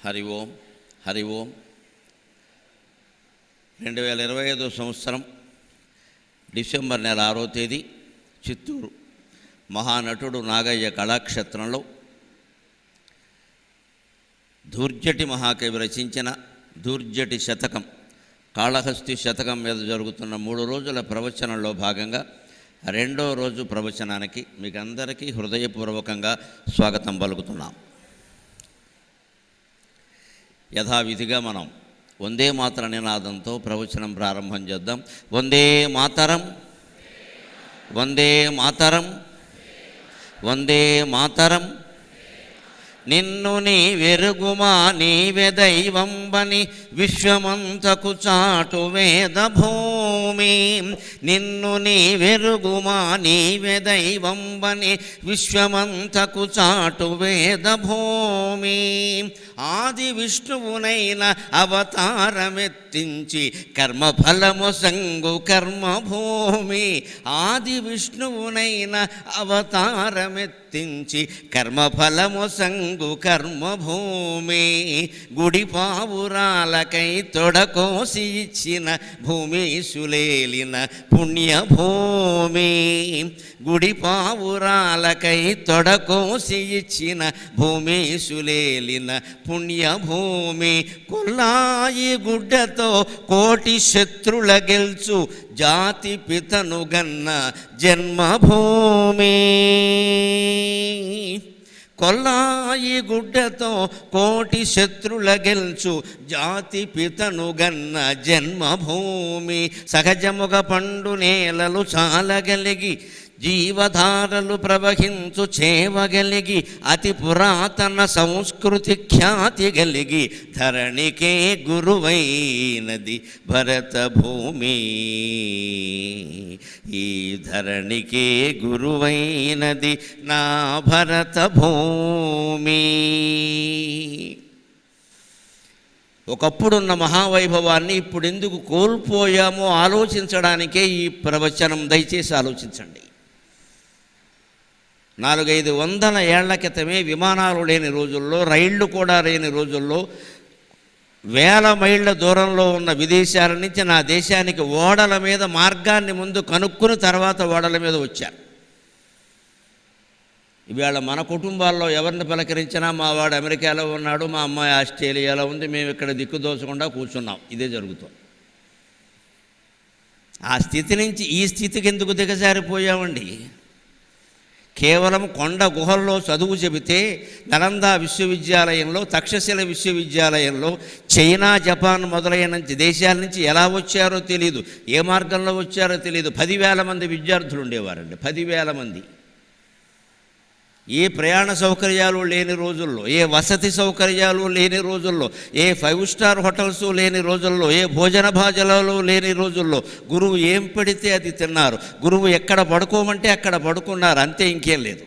హరి ఓం హరి ఓం. 2025 సంవత్సరం డిసెంబర్ నెల 6వ తేదీ చిత్తూరు మహానటుడు నాగయ్య కళాక్షేత్రంలో ధూర్జటి మహాకవి రచించిన ధూర్జటి శతకం కాళహస్తి శతకం మీద జరుగుతున్న 3 రోజుల ప్రవచనంలో భాగంగా 2వ రోజు ప్రవచనానికి మీకు అందరికీ హృదయపూర్వకంగా స్వాగతం పలుకుతున్నాం. యథావిధిగా మనం వందే మాతర నినాదంతో ప్రవచనం ప్రారంభం చేద్దాం. వందే మాతరం, వందే మాతరం, వందే మాతరం. నిన్ను నీ వెరుగుమా నీవే దైవంబని విశ్వమంతకు చాటు వేద భూమి. నిన్ను నీ వెరుగుమా నీవే దైవంబని విశ్వమంతకు చాటు వేద భూమి. ఆది విష్ణువునైన అవతారమెత్తించి కర్మఫలము సంగు కర్మభూమి. ఆది విష్ణువునైన అవతారమెత్తించి కర్మఫలము సంగు కర్మభూమి. గుడి పావురాలకై తొడకోసి ఇచ్చిన భూమి సులేలిన పుణ్యభూమి. గుడి పావురాలకై తొడకోసి ఇచ్చిన భూమి సులేలిన పుణ్యభూమి. కొల్లాయి గుడ్డతో కోటి శత్రుల గెల్చు జాతి పితను గన్న జన్మభూమి. కొల్లాయి గుడ్డతో కోటి శత్రుల గెల్చు జాతి పితను గన్న జన్మభూమి. సహజముగ పండు నేలలు చాలగలిగి జీవధారలు ప్రవహించు చేవగలిగి అతి పురాతన సంస్కృతి ఖ్యాతి గలిగి ధరణికే గురువైనది భరత భూమి. ఈ ధరణికే గురువైనది నా భరత భూమి. ఒకప్పుడున్న మహావైభవాన్ని ఇప్పుడు ఎందుకు కోల్పోయామో ఆలోచించడానికే ఈ ప్రవచనం. దయచేసి ఆలోచించండి. 400-500 ఏళ్ల క్రితమే విమానాలు లేని రోజుల్లో, రైళ్లు కూడా లేని రోజుల్లో, వేల మైళ్ళ దూరంలో ఉన్న విదేశాల నుంచి నా దేశానికి ఓడల మీద మార్గాన్ని ముందు కనుక్కుని తర్వాత ఓడల మీద వచ్చారు. ఇవాళ మన కుటుంబాల్లో ఎవరిని పలకరించినా మా వాడు అమెరికాలో ఉన్నాడు, మా అమ్మాయి ఆస్ట్రేలియాలో ఉంది, మేము ఇక్కడ దిక్కుదోచకుండా కూర్చున్నాం. ఇదే జరుగుతుంది. ఆ స్థితి నుంచి ఈ స్థితికి ఎందుకు దిగజారిపోయామండి? కేవలం కొండ గుహల్లో చదువు చెబితే నలందా విశ్వవిద్యాలయంలో, తక్షశిల విశ్వవిద్యాలయంలో చైనా, జపాన్ మొదలైన దేశాల నుంచి ఎలా వచ్చారో తెలియదు, ఏ మార్గంలో వచ్చారో తెలియదు. 10,000 మంది విద్యార్థులు ఉండేవారండి. 10,000 మంది. ఏ ప్రయాణ సౌకర్యాలు లేని రోజుల్లో, ఏ వసతి సౌకర్యాలు లేని రోజుల్లో, ఏ 5 స్టార్ హోటల్స్ లేని రోజుల్లో, ఏ భోజన భాజనాలు లేని రోజుల్లో గురువు ఏం పెడితే అది తిన్నారు. గురువు ఎక్కడ పడుకోమంటే అక్కడ పడుకున్నారు. అంతే, ఇంకేం లేదు.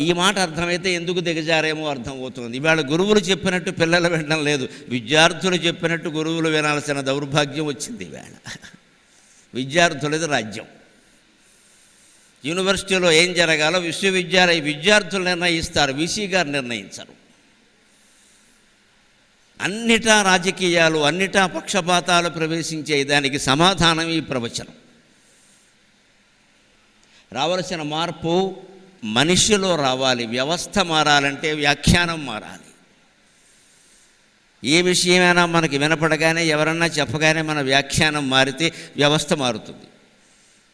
ఈ మాట అర్థమైతే ఎందుకు దిగజారేమో అర్థమవుతుంది. ఇవాళ గురువులు చెప్పినట్టు పిల్లలు వినడం లేదు, విద్యార్థులు చెప్పినట్టు గురువులు వినాల్సిన దౌర్భాగ్యం వచ్చింది. ఇవాళ విద్యార్థులది రాజ్యం. యూనివర్సిటీలో ఏం జరగాలో విద్యార్థులు నిర్ణయిస్తారు, వీసీ గారు నిర్ణయించరు. అన్నిటా రాజకీయాలు, అన్నిటా పక్షపాతాలు ప్రవేశించే దానికి సమాధానం ఈ ప్రవచనం. రావలసిన మార్పు మనిషిలో రావాలి. వ్యవస్థ మారాలంటే వ్యాఖ్యానం మారాలి. ఏ విషయమైనా మనకి వినపడగానే, ఎవరన్నా చెప్పగానే మన వ్యాఖ్యానం మారితే వ్యవస్థ మారుతుంది.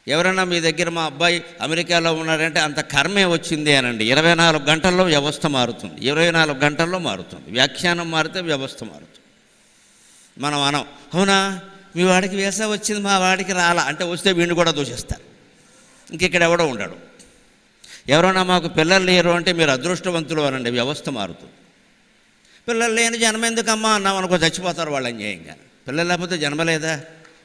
ఎవరన్నా మీ దగ్గర మా అబ్బాయి అమెరికాలో ఉన్నారంటే అంత కర్మే వచ్చింది అనండి, 24 గంటల్లో వ్యవస్థ మారుతుంది. 24 గంటల్లో మారుతుంది. వ్యాఖ్యానం మారితే వ్యవస్థ మారుతుంది. మనం అనం, అవునా మీ వాడికి వీసా వచ్చింది, మా వాడికి రాలా అంటే వస్తే వీడిని కూడా దూషిస్తారు. ఇంకెక్కడ ఎవడో ఉండడు. ఎవరన్నా మాకు పిల్లలు లేరు అంటే మీరు అదృష్టవంతులు అనండి, వ్యవస్థ మారుతుంది. పిల్లలు లేని జన్మ ఎందుకమ్మా అన్నాం అనుకో, చచ్చిపోతారు వాళ్ళు అన్యాయంగా. పిల్లలు లేకపోతే జన్మ లేదా?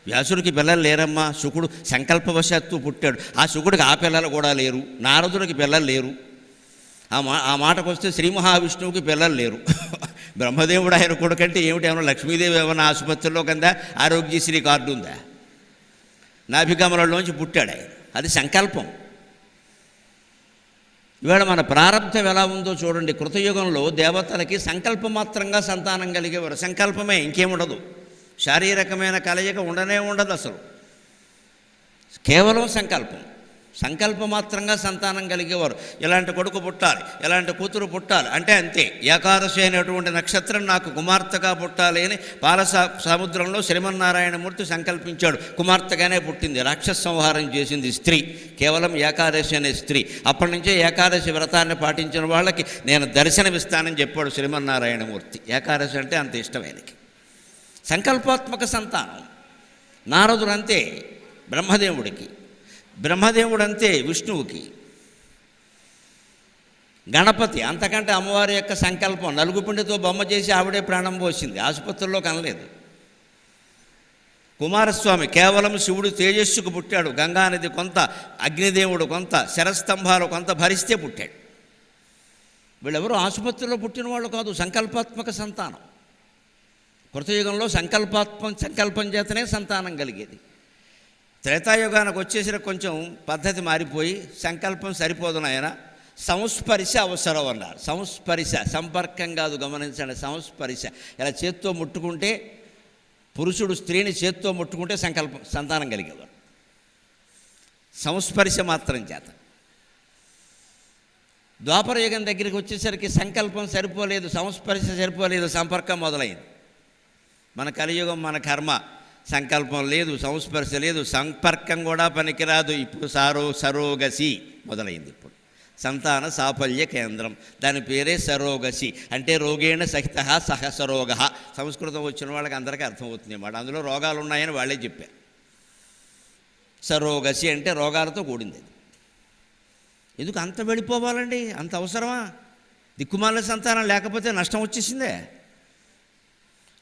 వ్యాసుడికి పిల్లలు లేరమ్మా, శుకుడు సంకల్పవశాత్తు పుట్టాడు. ఆ శుకుడికి ఆ పిల్లలు కూడా లేరు. నారదుడికి పిల్లలు లేరు. ఆ మాటకు వస్తే శ్రీ మహావిష్ణువుకి పిల్లలు లేరు. బ్రహ్మదేవుడు ఆయన కొడుకంటే ఏమిటి? ఏమన్నా లక్ష్మీదేవి ఏమన్నా ఆసుపత్రిలో కింద ఆరోగ్యశ్రీ కార్డు ఉందా? నాభికమలంలోంచి పుట్టాడు ఆయన. అది సంకల్పం. ఇవాళ మన ప్రారంభం ఎలా ఉందో చూడండి. కృతయుగంలో దేవతలకి సంకల్పమాత్రంగా సంతానం కలిగేవారు. సంకల్పమే, ఇంకేముండదు. శారీరకమైన కలయిక ఉండనే ఉండదు అసలు. కేవలం సంకల్పమాత్రంగా సంతానం కలిగేవారు. ఎలాంటి కొడుకు పుట్టాలి, ఎలాంటి కూతురు పుట్టాలి అంటే అంతే. ఏకాదశి అనేటువంటి నక్షత్రం నాకు కుమార్తెగా పుట్టాలి అని సముద్రంలో శ్రీమన్నారాయణమూర్తి సంకల్పించాడు. కుమార్తెగానే పుట్టింది. రాక్షస సంహారం చేసింది స్త్రీ, కేవలం ఏకాదశి అనే స్త్రీ. అప్పటి నుంచే ఏకాదశి వ్రతాన్ని పాటించిన వాళ్ళకి నేను దర్శనమిస్తానని చెప్పాడు శ్రీమన్నారాయణమూర్తి. ఏకాదశి అంటే అంత ఇష్టం ఆయనకి. సంకల్పాత్మక సంతానం. నారదుడు అంతే బ్రహ్మదేవుడికి, బ్రహ్మదేవుడు అంతే విష్ణువుకి, గణపతి అంతకంటే అమ్మవారి యొక్క సంకల్పం. నలుగుపిండితో బొమ్మ చేసి ఆవిడే ప్రాణం పోసింది, ఆసుపత్రుల్లో కనలేదు. కుమారస్వామి కేవలం శివుడు తేజస్సుకు పుట్టాడు. గంగానది కొంత, అగ్నిదేవుడు కొంత, శరస్తంభాలు కొంత భరిస్తే పుట్టాడు. వీళ్ళెవరూ ఆసుపత్రిలో పుట్టిన వాళ్ళు కాదు. సంకల్పాత్మక సంతానం. కృతయుగంలో సంకల్పం చేతనే సంతానం కలిగేది. త్రేతాయుగానికి వచ్చేసిన కొంచెం పద్ధతి మారిపోయి సంకల్పం సరిపోదు నాయన, సంస్పర్శ అవసరం అన్నారు. సంస్పర్శ, సంపర్కం కాదు, గమనించండి. సంస్పర్శ. ఇలా చేత్తో ముట్టుకుంటే, పురుషుడు స్త్రీని చేత్తో ముట్టుకుంటే సంతానం కలిగేవారు. సంస్పర్శ మాత్రం చేత. ద్వాపర యుగం దగ్గరికి వచ్చేసరికి సంకల్పం సరిపోలేదు, సంస్పర్శ సరిపోలేదు, సంపర్కం మొదలైంది. మన కలియుగం, మన కర్మ. సంకల్పం లేదు, సంస్పర్శ లేదు, సంపర్కం కూడా పనికిరాదు. ఇప్పుడు సరోగసి మొదలైంది. ఇప్పుడు సంతాన సాఫల్య కేంద్రం, దాని పేరే సరోగసి. అంటే రోగేణ సహిత సహ సరోగ. సంస్కృతం వచ్చిన వాళ్ళకి అందరికీ అర్థమవుతుంది అన్నమాట. అందులో రోగాలు ఉన్నాయని వాళ్ళే చెప్పారు. సరోగసి అంటే రోగాలతో కూడింది. ఎందుకు అంత వెళ్ళిపోవాలండి? అంత అవసరమా? దిక్కుమాల సంతానం లేకపోతే నష్టం వచ్చేసిందే.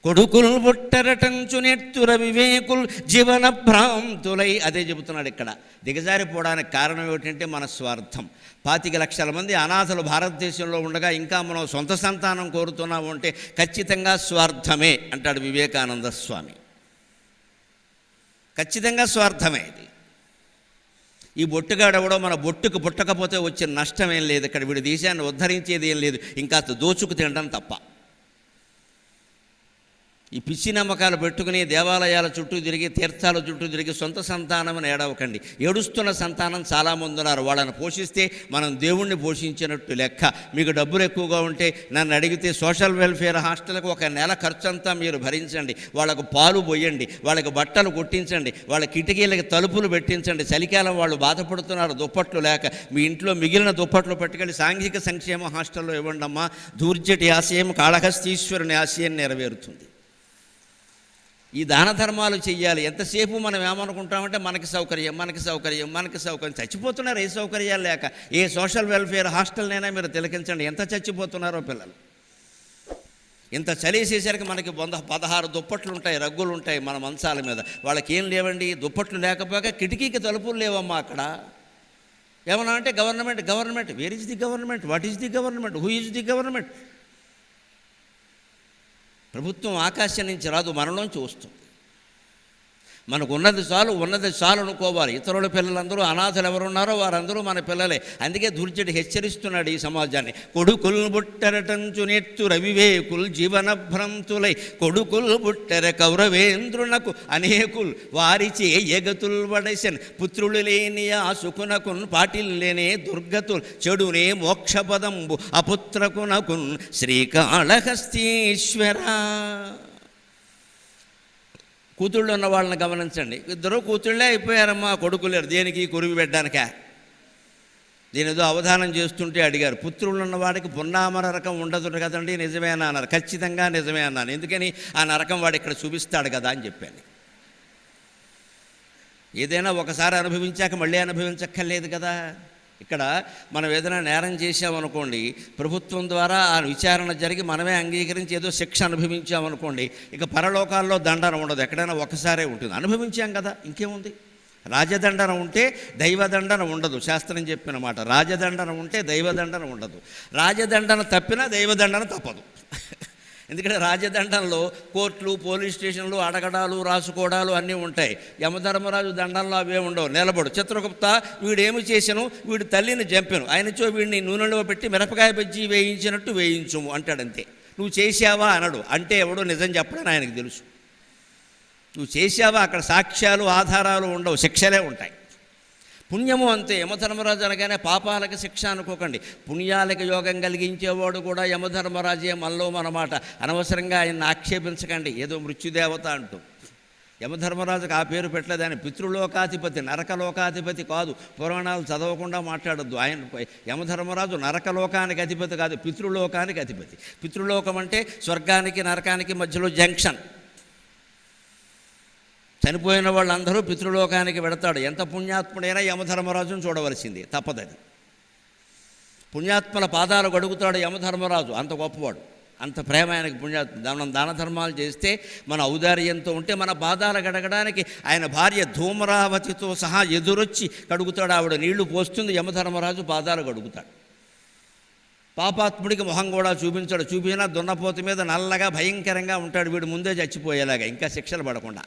కొడుకులు పుట్టరటంచు నెత్తుర వివేకులు జీవన భ్రాంతులై. అదే చెబుతున్నాడు ఇక్కడ. దిగజారిపోవడానికి కారణం ఏమిటంటే మన స్వార్థం. 25 లక్షల మంది అనాథలు భారతదేశంలో ఉండగా ఇంకా మనం సొంత సంతానం కోరుతున్నాము అంటే ఖచ్చితంగా స్వార్థమే అంటాడు వివేకానంద స్వామి. ఖచ్చితంగా స్వార్థమే ఇది. ఈ బొట్టుగాడెవడో మన బొట్టుకు పుట్టకపోతే వచ్చే నష్టం ఏం లేదు. ఇక్కడ వీడి దేశాన్ని ఉద్ధరించేది ఏం లేదు, ఇంకా దోచుకు తినడం తప్ప. ఈ పిచ్చి నమ్మకాలు పెట్టుకుని దేవాలయాల చుట్టూ తిరిగి, తీర్థాల చుట్టూ తిరిగి సొంత సంతానం ఏడవకండి. ఏడుస్తున్న సంతానం చాలామంది ఉన్నారు. వాళ్ళని పోషిస్తే మనం దేవుణ్ణి పోషించినట్టు లెక్క. మీకు డబ్బులు ఎక్కువగా ఉంటే నన్ను అడిగితే సోషల్ వెల్ఫేర్ హాస్టల్కి 1 నెల ఖర్చంతా మీరు భరించండి. వాళ్ళకు పాలు పోయండి, వాళ్ళకి బట్టలు కుట్టించండి, వాళ్ళ కిటికీలకి తలుపులు పెట్టించండి. చలికాలం వాళ్ళు బాధపడుతున్నారు దుప్పట్లు లేక. మీ ఇంట్లో మిగిలిన దుప్పట్లు పట్టుకెళ్ళి సాంఘిక సంక్షేమ హాస్టల్లో ఇవ్వండమ్మా. దూర్జటి ఆశయం కాళహస్తీశ్వరుని ఆశయం నెరవేరుతుంది. ఈ దాన ధర్మాలు చెయ్యాలి. ఎంతసేపు మనం ఏమనుకుంటామంటే మనకి సౌకర్యం. చచ్చిపోతున్నారు ఏ సౌకర్యాలు లేక. ఏ సోషల్ వెల్ఫేర్ హాస్టల్నైనా మీరు తిలకించండి, ఎంత చచ్చిపోతున్నారో పిల్లలు. ఇంత చలిసేసరికి మనకి 16 దుప్పట్లు ఉంటాయి, రగ్గులు ఉంటాయి మన మంచాల మీద. వాళ్ళకి ఏం లేవండి, దుప్పట్లు లేకపోగా కిటికీకి తలుపులు లేవమ్మా అక్కడ. ఏమన్నా అంటే government. Where is the government? What is the government? Who is the government? ప్రభుత్వం ఆకాశం నుంచి రాదు, మనలోంచి వస్తుంది. మనకు ఉన్నది చాలు అనుకోవాలి. ఇతరుల పిల్లలందరూ, అనాథలు ఎవరున్నారో వారందరూ మన పిల్లలే. అందుకే దుర్జటి హెచ్చరిస్తున్నాడు ఈ సమాజాన్ని. కొడుకులు బుట్టరటంచు నెత్తు రవివేకులు జీవన భ్రంతులై. కొడుకులు బుట్టర కౌరవేంద్రునకు అనేకులు వారిచే ఎగతుల్ వడసెన్. పుత్రులు లేని ఆ సుకునకున్ పాటిల్లేనే దుర్గతుల్. చెడునే మోక్షపదంబు అపుత్రకునకున్ శ్రీకాళహస్తీశ్వర. కూతుళ్ళు ఉన్న వాళ్ళని గమనించండి. 2 కూతుళ్ళే అయిపోయారమ్మా, కొడుకు లేరు. దేనికి? కొరువి పెట్టడానికా? దీని ఏదో అవధానం చేస్తుంటే అడిగారు, పుత్రులు ఉన్నవాడికి పున్నామ నరకం ఉండదు కదండి, నిజమేనా అన్నారు. ఖచ్చితంగా నిజమే అన్నాను. ఎందుకని? ఆ నరకం వాడు ఇక్కడ చూపిస్తాడు కదా అని చెప్పాను. ఏదైనా ఒకసారి అనుభవించాక మళ్ళీ అనుభవించక్కర్లేదు కదా. ఇక్కడ మనం ఏదైనా నేరం చేసామనుకోండి, ప్రభుత్వం ద్వారా ఆ విచారణ జరిగి మనమే అంగీకరించి ఏదో శిక్ష అనుభవించామనుకోండి, ఇక పరలోకాల్లో దండన ఉండదు. ఎక్కడైనా ఒకసారే ఉంటుంది. అనుభవించాం కదా, ఇంకేముంది? రాజదండన ఉంటే దైవదండన ఉండదు. శాస్త్రం చెప్పిన మాట. రాజదండన ఉంటే దైవదండన ఉండదు. రాజదండన తప్పినా దైవదండన తప్పదు. ఎందుకంటే రాజదండంలో కోర్టులు, పోలీస్ స్టేషన్లు, అడగడాలు, రాసుకోవడాలు అన్నీ ఉంటాయి. యమధర్మరాజు దండంలో అవే ఉండవు. నిలబడు, చిత్రగుప్త వీడేమి చేశాను, వీడి తల్లిని చంపాను, ఆయనచో వీడిని నూనెలో పెట్టి మిరపకాయ బజ్జీ వేయించినట్టు వేయించుము అంటాడంతే. నువ్వు చేశావా అనడు. అంటే ఎవడో నిజం చెప్పడని ఆయనకు తెలుసు. నువ్వు చేశావా, అక్కడ సాక్ష్యాలు, ఆధారాలు ఉండవు, శిక్షలే ఉంటాయి. పుణ్యము అంతే. యమధర్మరాజు అనగానే పాపాలకు శిక్ష అనుకోకండి. పుణ్యాలకు యోగం కలిగించేవాడు కూడా యమధర్మరాజే మనలో మనమాట. అనవసరంగా ఆయన్ని ఆక్షేపించకండి, ఏదో మృత్యుదేవత అంటూ. యమధర్మరాజుకు ఆ పేరు పెట్టలేదు. ఆయన పితృలోకాధిపతి, నరకలోకాధిపతి కాదు. పురాణాలు చదవకుండా మాట్లాడద్దు. ఆయన యమధర్మరాజు నరకలోకానికి అధిపతి కాదు, పితృలోకానికి అధిపతి. పితృలోకం అంటే స్వర్గానికి నరకానికి మధ్యలో జంక్షన్. చనిపోయిన వాళ్ళందరూ పితృలోకానికి వెడతాడు. ఎంత పుణ్యాత్ముడైనా యమధర్మరాజును చూడవలసింది, తప్పదది. పుణ్యాత్మల పాదాలు గడుగుతాడు యమధర్మరాజు, అంత గొప్పవాడు, అంత ప్రేమ ఆయనకి. పుణ్యాత్మ దాన ధర్మాలు చేస్తే, మన ఔదార్యంతో ఉంటే మన పాదాలు గడగడానికి ఆయన భార్య ధూమరావతితో సహా ఎదురొచ్చి కడుగుతాడు. ఆవిడ నీళ్లు పోస్తుంది, యమధర్మరాజు పాదాలు గడుగుతాడు. పాపాత్ముడికి మొహం కూడా చూపించాడు. చూపినా దున్నపోతు మీద నల్లగా భయంకరంగా ఉంటాడు. వీడు ముందే చచ్చిపోయేలాగా, ఇంకా శిక్షలు పడకుండా.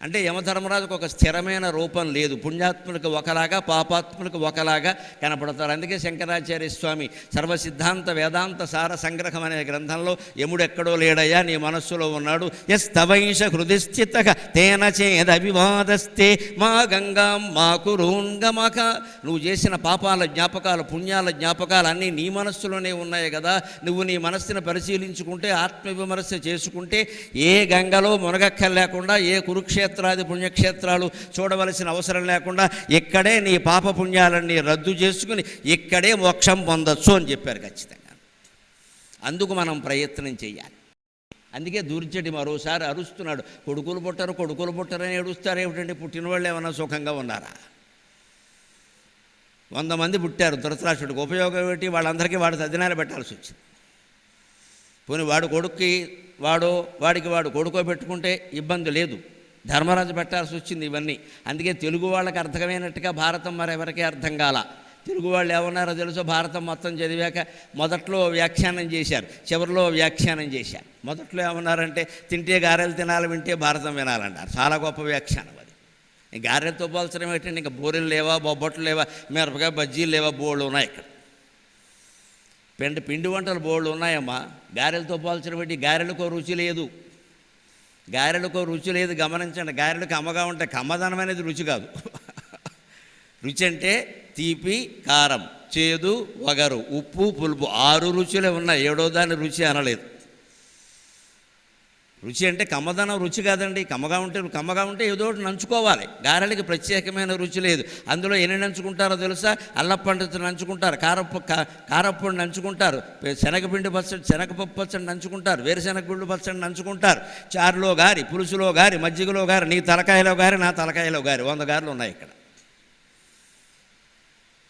అంటే యమధర్మరాజుకు ఒక స్థిరమైన రూపం లేదు. పుణ్యాత్ములకు ఒకలాగా, పాపాత్ములకు ఒకలాగా కనపడతారు. అందుకే శంకరాచార్య స్వామి సర్వసిద్ధాంత వేదాంత సార సంగ్రహం అనే గ్రంథంలో యముడు ఎక్కడో లేడయ్యా, నీ మనస్సులో ఉన్నాడు. ఎస్ తవైష హృదిస్థిత తేన చేదవివాదస్తే మా గంగాం మా కురూంగమక. నువ్వు చేసిన పాపాల జ్ఞాపకాలు, పుణ్యాల జ్ఞాపకాలు అన్నీ నీ మనస్సులోనే ఉన్నాయి కదా. నువ్వు నీ మనస్సును పరిశీలించుకుంటే, ఆత్మవిమర్శ చేసుకుంటే, ఏ గంగలో మునగక్కర్లేకుండా, ఏ కురుక్షేత్రాది పుణ్యక్షేత్రాలు చూడవలసిన అవసరం లేకుండా ఇక్కడే నీ పాప పుణ్యాలన్నీ రద్దు చేసుకుని ఇక్కడే మోక్షం పొందొచ్చు అని చెప్పారు ఖచ్చితంగా. అందుకు మనం ప్రయత్నం చేయాలి. అందుకే దుర్జటి మరోసారి అరుస్తున్నాడు, కొడుకులు పుట్టరని ఏడుస్తారు ఏమిటంటే, పుట్టిన వాళ్ళు ఏమన్నా సుఖంగా ఉన్నారా? 100 మంది పుట్టారు ధృతరాష్ట్రుడికి, ఉపయోగం ఏమిటి? వాళ్ళందరికీ వాడు తద్దినాలు పెట్టాల్సి వచ్చింది. పోనీ వాడు వాడికి కొడుకో పెట్టుకుంటే ఇబ్బంది లేదు, ధర్మరాజు పెట్టాల్సి వచ్చింది ఇవన్నీ. అందుకే తెలుగు వాళ్ళకి అర్థమైనట్టుగా భారతం మరెవరికీ అర్థం కాల. తెలుగు వాళ్ళు ఏమన్నారో తెలుసో, భారతం మొత్తం చదివాక మొదట్లో వ్యాఖ్యానం చేశారు, చివరిలో వ్యాఖ్యానం చేశారు. మొదట్లో ఏమన్నారంటే, తింటే గారెలు తినాలి, వింటే భారతం వినాలన్నారు. చాలా గొప్ప వ్యాఖ్యానం అది. గారెలతో పోల్చడం ఏంటంటే, ఇంకా బూరెలు లేవా, బొబ్బట్లు లేవా, మిరపకాయ బజ్జీలు లేవా, బోళ్ళు ఉన్నాయి ఇక్కడ. పిండి వంటలు బోళ్ళు ఉన్నాయమ్మా. గారెలతో పోల్చడం ఏంటి? గారెలకో రుచి లేదు, గమనించండి. గారెలు కమ్మగా ఉంటాయి, కమ్మదనం అనేది రుచి కాదు. రుచి అంటే తీపి, కారం, చేదు, వగరు, ఉప్పు, పులుపు, 6 రుచులే ఉన్నాయి. 7వ దాన్ని రుచి అనలేదు. రుచి అంటే కమ్మదనం రుచి కాదండి. కమ్మగా ఉంటే ఏదో ఒకటి నంచుకోవాలి. గారెలకి ప్రత్యేకమైన రుచి లేదు. అందులో ఎన్ని నంచుకుంటారో తెలుసా? అల్లపండుతో నంచుకుంటారు, కారప్పొడి నంచుకుంటారు, శనగపిండి పచ్చడి, శనగపప్పు పచ్చడి నంచుకుంటారు, వేరుశనగ గుళ్ళు పచ్చడి నంచుకుంటారు, చారులో గారి, పులుసులో గారి, మజ్జిగలో గారి, నీ తలకాయలో గారి, నా తలకాయలో గారి, 100 గారెలు ఉన్నాయి ఇక్కడ.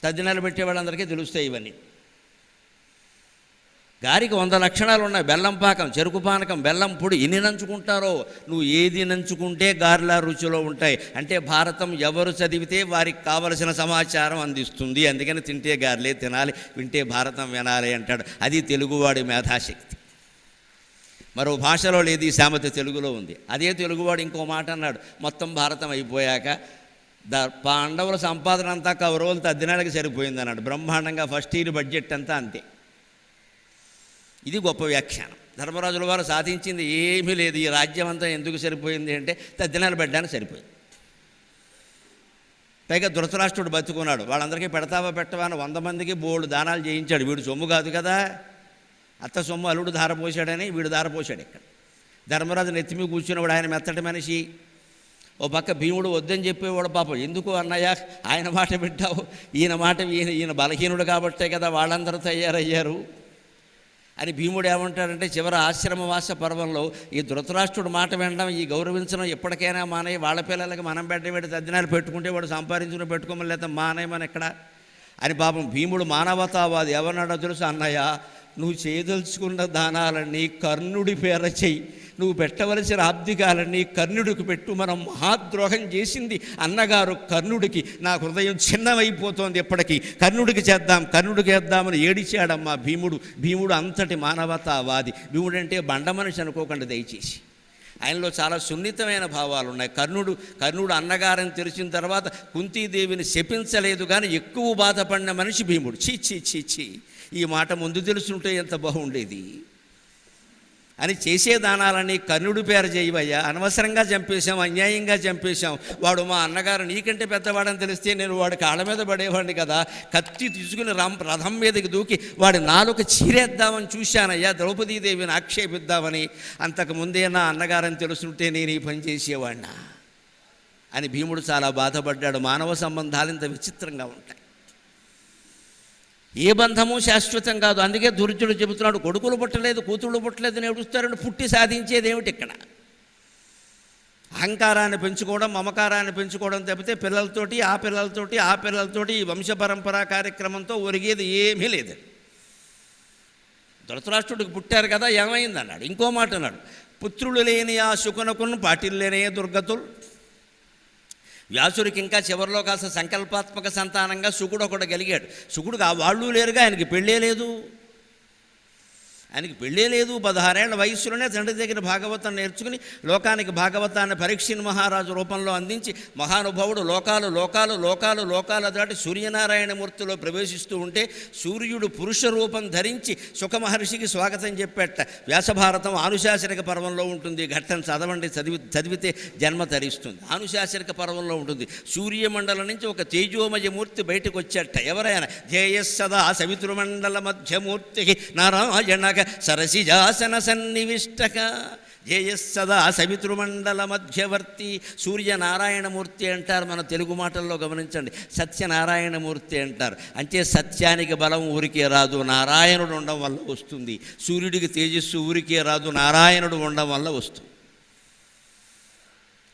తద్దినాలు పెట్టే వాళ్ళందరికీ తెలుస్తాయి ఇవన్నీ. గారికి 100 లక్షణాలు ఉన్నాయి. బెల్లం పాకం, చెరుకు పానకం, బెల్లం పొడి, ఎన్ని నంచుకుంటారో. నువ్వు ఏది నంచుకుంటే గారెల రుచిలో ఉంటాయి. అంటే భారతం ఎవరు చదివితే వారికి కావలసిన సమాచారం అందిస్తుంది. అందుకని తింటే గారెలే తినాలి, వింటే భారతం వినాలి అంటాడు. అది తెలుగువాడి మేధాశక్తి. మరో భాషలో లేదు ఈ సామెత, తెలుగులో ఉంది. అదే తెలుగువాడు ఇంకో మాట అన్నాడు. మొత్తం భారతం అయిపోయాక పాండవుల సంపాదన అంతా కౌరవులు తద్దినాలకి సరిపోయింది అన్నాడు. బ్రహ్మాండంగా ఫస్ట్ ఇయర్ బడ్జెట్ అంతా అంతే. ఇది గొప్ప వ్యాఖ్యానం. ధర్మరాజుల వారు సాధించింది ఏమీ లేదు. ఈ రాజ్యం అంతా ఎందుకు సరిపోయింది అంటే, తద్దినాలు పెట్టడానికి సరిపోయింది. పైగా ధృతరాష్ట్రుడు బతుకున్నాడు. వాళ్ళందరికీ పెడతావా పెట్టవా అని 100 మందికి బోల్డు దానాలు చేయించాడు. వీడు సొమ్ము కాదు కదా, అత్త సొమ్ము అల్లుడు ధారపోసాడని వీడు ధారపోసాడు. ఇక్కడ ధర్మరాజు నెత్తిమీ కూర్చున్నవాడు, ఆయన మెత్తటి మనిషి. ఓ పక్క భీముడు వద్దని చెప్పేవాడు. పాపం ఎందుకు అన్నయ్య ఆయన మాట పెట్టావు, ఈయన బలహీనుడు కాబట్టే కదా వాళ్ళందరూ తయారయ్యారు అని భీముడు ఏమంటాడంటే, చివరి ఆశ్రమవాస పర్వంలో ఈ ధృతరాష్ట్రుడు మాట వినడం, ఈ గౌరవించడం ఎప్పటికైనా మానేయి. వాళ్ళ పిల్లలకి మనం పెట్టబెట్టి తద్దినాలు పెట్టుకుంటే వాడు సంపాదించుకుని పెట్టుకోమని, లేదా మానేయమని ఎక్కడ అని పాపం భీముడు మానవతావాది. ఎవరన్నాడో తెలుసు, అన్నయ్య నువ్వు చేయదలుచుకున్న దానాలన్నీ కర్ణుడి పేర చెయ్యి, నువ్వు పెట్టవలసిన ఆబ్దికాలన్నీ కర్ణుడికి పెట్టు, మనం మహాద్రోహం చేసింది అన్నగారు కర్ణుడికి, నా హృదయం చిన్నమైపోతోంది, ఎప్పటికీ కర్ణుడికి చేద్దామని ఏడిచాడమ్మా భీముడు అంతటి మానవతావాది. భీముడు అంటే బండ మనిషి అనుకోకండి దయచేసి, ఆయనలో చాలా సున్నితమైన భావాలు ఉన్నాయి. కర్ణుడు అన్నగారని తెలిసిన తర్వాత కుంతీదేవిని శపించలేదు, కానీ ఎక్కువ బాధపడిన మనిషి భీముడు. చీ ఈ మాట ముందు తెలుసుంటే ఎంత బాగుండేది అని. చేసే దానాలని కర్ణుడి పేరు చేయవయ్యా, అనవసరంగా చంపేశాం, అన్యాయంగా చంపేశాం. వాడు మా అన్నగారు నీకంటే పెద్దవాడని తెలిస్తే నేను వాడి కాళ్ళ మీద పడేవాడిని కదా. కత్తి తీసుకుని రథం మీదకి దూకి వాడి నాలుక చీరేద్దామని చూశానయ్యా, ద్రౌపదీదేవిని ఆక్షేపిద్దామని. అంతకుముందే నా అన్నగారని తెలుసుంటే నేను ఈ పని చేసేవాడినా అని భీముడు చాలా బాధపడ్డాడు. మానవ సంబంధాలు ఇంత విచిత్రంగా ఉంటాయి. ఏ బంధము శాశ్వతం కాదు. అందుకే దుర్జుడు చెబుతున్నాడు, కొడుకులు పుట్టలేదు కూతుళ్ళు పుట్టలేదు అని ఏడుస్తారని. పుట్టి సాధించేది ఏమిటి ఇక్కడ? అహంకారాన్ని పెంచుకోవడం, మమకారాన్ని పెంచుకోవడం తప్పితే ఆ పిల్లలతోటి ఈ వంశపరంపరా కార్యక్రమంతో ఒరిగేది ఏమీ లేదు. ధృతరాష్ట్రుడికి పుట్టారు కదా, ఏమైందన్నాడు. ఇంకో మాట అన్నాడు, పుత్రులు లేని ఆ శుకునకును పాటిల్లేనే దుర్గతులు. వ్యాసుడికి ఇంకా చివరిలో కాస్త సంకల్పాత్మక సంతానంగా శుకుడు ఒకడు కలిగాడు. శుకుడుగా వాళ్ళు లేరుగా, ఆయనకి పెళ్ళే లేదు. 16 ఏళ్ల వయస్సులోనే తండ్రి దగ్గర భాగవతం నేర్చుకుని లోకానికి భాగవతాన్ని పరీక్షిన్ మహారాజు రూపంలో అందించి మహానుభావుడు లోకాలు దాటి సూర్యనారాయణమూర్తిలో ప్రవేశిస్తూ ఉంటే సూర్యుడు పురుష రూపం ధరించి సుఖమహర్షికి స్వాగతం చెప్పేట. వ్యాసభారతం ఆనుశాసనిక పర్వంలో ఉంటుంది. ఘట్టం చదివితే జన్మ తరిస్తుంది. ఆనుశాసనిక పర్వంలో ఉంటుంది. సూర్యమండలం నుంచి ఒక తేజోమయమూర్తి బయటకు వచ్చేట. ఎవరైనా జయస్సదా సవితృమండల మధ్యమూర్తి నారాయణ సరసిజాసన సన్నివిష్టక. జయస్సదా సవితృమండల మధ్యవర్తి. సూర్యనారాయణమూర్తి అంటారు మన తెలుగు మాటల్లో, గమనించండి. సత్యనారాయణమూర్తి అంటారు. అంటే సత్యానికి బలం ఊరికే రాదు, నారాయణుడు ఉండడం వల్ల వస్తుంది. సూర్యుడికి తేజస్సు ఊరికే రాదు, నారాయణుడు ఉండడం వల్ల వస్తుంది.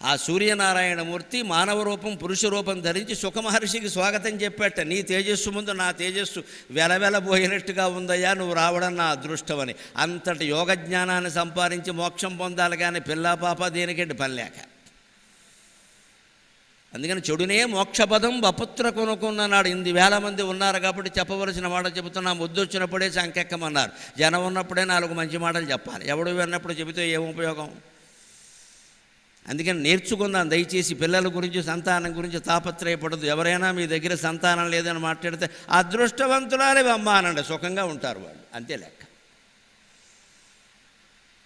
ఆ సూర్యనారాయణమూర్తి మానవ రూపం పురుష రూపం ధరించి సుఖమహర్షికి స్వాగతం చెప్పేట. నీ తేజస్సు ముందు నా తేజస్సు వెలవెలబోయినట్టుగా ఉందయ్యా, నువ్వు రావడం నా అదృష్టమని. అంతటి యోగ జ్ఞానాన్ని సంపాదించి మోక్షం పొందాలి, కానీ పిల్లా పాప దేనికంటే పని లేక. అందుకని చెడునే మోక్షపదం వపుత్ర కొనుక్కున్నాడు. 8,000 మంది ఉన్నారు కాబట్టి చెప్పవలసిన మాట చెబుతున్నా. ముద్దొచ్చినప్పుడే సంకెక్కమన్నారు. జనం ఉన్నప్పుడే 4 మంచి మాటలు చెప్పాలి. ఎవడు విన్నప్పుడు చెబితే ఏం ఉపయోగం? అందుకని నేర్చుకుందాం దయచేసి. పిల్లల గురించి సంతానం గురించి తాపత్రయపడదు. ఎవరైనా మీ దగ్గర సంతానం లేదని మాట్లాడితే అదృష్టవంతురాలే అమ్మ అనండి, సుఖంగా ఉంటారు వాళ్ళు, అంతే లెక్క.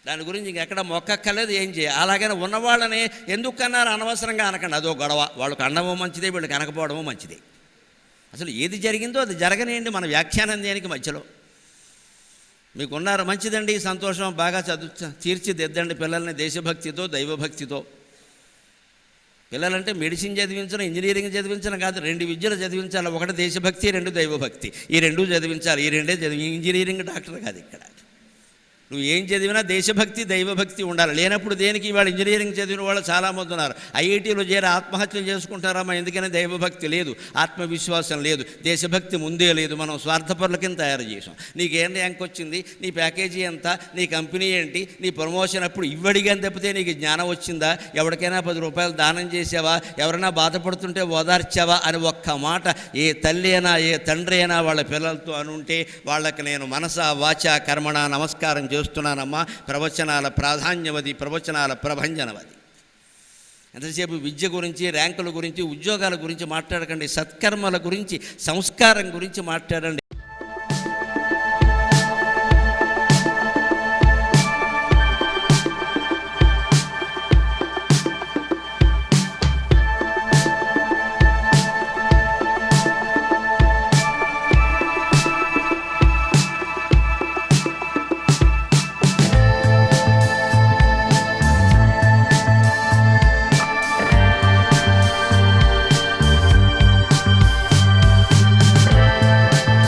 దాని గురించి ఇంకెక్కడ మొక్కక్కర్లేదు, ఏం చేయాలి. అలాగని ఉన్నవాళ్ళని ఎందుకు కన్నారు అనవసరంగా అనకండి, అదో గొడవ. వాళ్ళకి అనడమో మంచిదే, వీళ్ళకి అనకపోవడమో మంచిదే. అసలు ఏది జరిగిందో అది జరగనేయండి, మన వ్యాఖ్యానం దేనికి మధ్యలో. మీకున్నారు మంచిదండి, సంతోషం, బాగా తీర్చిదిద్దండి పిల్లల్ని దేశభక్తితో దైవభక్తితో. పిల్లలంటే మెడిసిన్ చదివించడం, ఇంజనీరింగ్ చదివించడం కాదు, 2 విద్యలు చదివించాలి. ఒకటి దేశభక్తి, 2 దైవభక్తి. ఈ 2 చదివించాలి. ఈ 2 చదివి ఇంజనీరింగ్ డాక్టర్ కాదు ఇక్కడ. నువ్వు ఏం చదివినా దేశభక్తి దైవభక్తి ఉండాలి. లేనప్పుడు దేనికి? ఇవాళ ఇంజనీరింగ్ చదివిన వాళ్ళు చాలామంది ఉన్నారు, ఐఐటీలో చేరి ఆత్మహత్యలు చేసుకుంటారమ్మా. ఎందుకని? దైవభక్తి లేదు, ఆత్మవిశ్వాసం లేదు, దేశభక్తి ముందే లేదు. మనం స్వార్థపరుల కింద తయారు చేసాం. నీకేం ర్యాంక్ వచ్చింది, నీ ప్యాకేజీ ఎంత, నీ కంపెనీ ఏంటి, నీ ప్రమోషన్ అప్పుడు ఇవ్వడిగాని తప్పితే నీకు జ్ఞానం వచ్చిందా? ఎవరికైనా 10 రూపాయలు దానం చేసావా? ఎవరైనా బాధపడుతుంటే ఓదార్చావా అని ఒక్క మాట ఏ తల్లి అయినా ఏ తండ్రి అయినా వాళ్ళ పిల్లలతో అనుంటే వాళ్ళకి నేను మనసా వాచా కర్మణ నమస్కారం చేస్తున్నానమ్మా. ప్రవచనాల ప్రాధాన్యవది, ప్రవచనాల ప్రభంజనవది. ఎంతసేపు విద్య గురించి, ర్యాంకుల గురించి, ఉద్యోగాల గురించి మాట్లాడకండి. సత్కర్మల గురించి, సంస్కారం గురించి మాట్లాడండి.